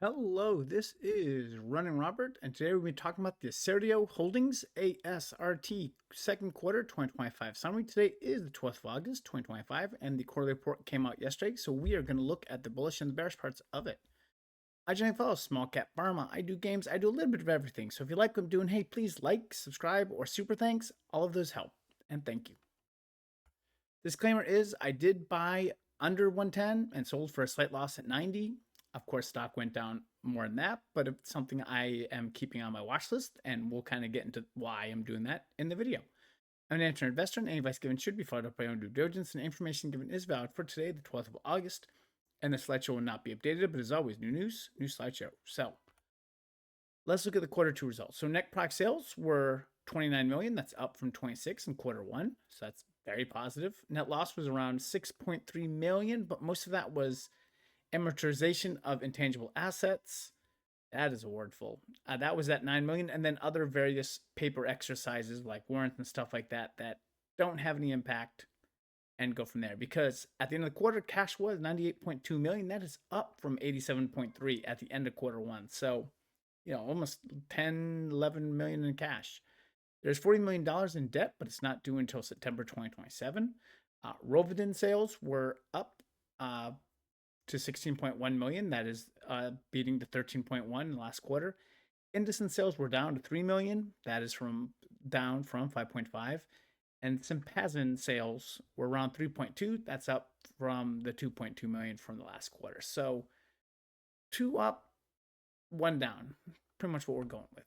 Hello, this is RunningRobert, and today we'll be talking about the Assertio Holdings ASRT second quarter 2025 summary. Today is the 12th of August 2025, and the quarterly report came out yesterday, so we are going to look at the bullish and the bearish parts of it. I generally follow small cap pharma. I do games, I do a little bit of everything. So if you like what I'm doing, hey, please like, subscribe, or super thanks. All of those help, and thank you. Disclaimer is I did buy under 110 and sold for a slight loss at 90. Of course, stock went down more than that, but it's something I am keeping on my watch list, and we'll kind of get into why I'm doing that in the video. I'm an amateur investor, and any advice given should be followed up by your own due diligence, and information given is valid for today, the 12th of August, and the slideshow will not be updated, but as always, new news, new slideshow. So let's look at the quarter two results. So net product sales were 29 million. That's up from 26 in quarter one. So that's very positive. Net loss was around 6.3 million, but most of that was amortization of intangible assets. That is a wordful. That was at 9 million. And then other various paper exercises like warrants and stuff like that that don't have any impact, and go from there. Because at the end of the quarter, cash was 98.2 million. That is up from 87.3 at the end of quarter one. So, almost 10, 11 million in cash. There's $40 million in debt, but it's not due until September 2027. Rovidin sales were up to 16.1 million. That is beating the 13.1 in the last quarter. Indocin sales were down to 3 million. That is down from 5.5. And Sympazan sales were around 3.2. That's up from the 2.2 million from the last quarter. So 2 up, 1 down. Pretty much what we're going with.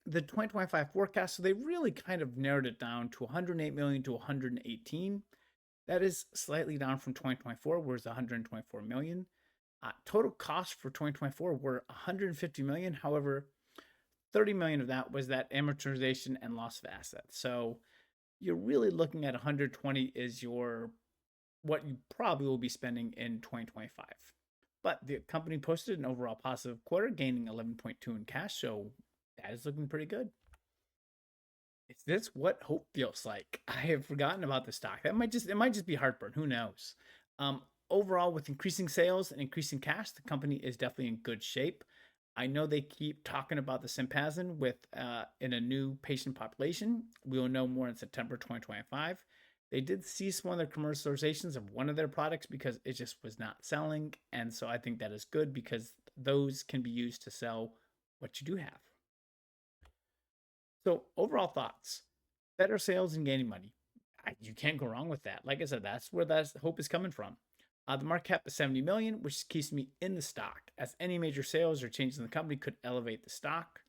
The 2025 forecast, so they really kind of narrowed it down to 108 million to 118. That is slightly down from 2024, where it's 124 million. Total costs for 2024 were 150 million. However, 30 million of that was that amortization and loss of assets. So you're really looking at 120 is what you probably will be spending in 2025. But the company posted an overall positive quarter, gaining 11.2 in cash. So that is looking pretty good. Is this what hope feels like? I have forgotten about the stock. It might just be heartburn. Who knows? Overall, with increasing sales and increasing cash, the company is definitely in good shape. I know they keep talking about the Sympazan in a new patient population. We will know more in September 2025. They did cease one of their commercializations of one of their products because it just was not selling. And so I think that is good because those can be used to sell what you do have. So overall thoughts, better sales and gaining money. You can't go wrong with that. Like I said, that's where that hope is coming from. The market cap is 70 million, which keeps me in the stock, as any major sales or changes in the company could elevate the stock.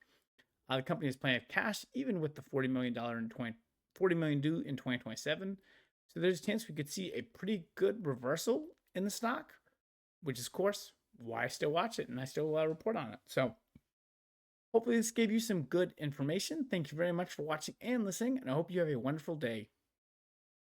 The company is plenty of cash, even with the $40 million due in 2027. So there's a chance we could see a pretty good reversal in the stock, which is, of course, why I still watch it and I still report on it. So hopefully this gave you some good information. Thank you very much for watching and listening, and I hope you have a wonderful day.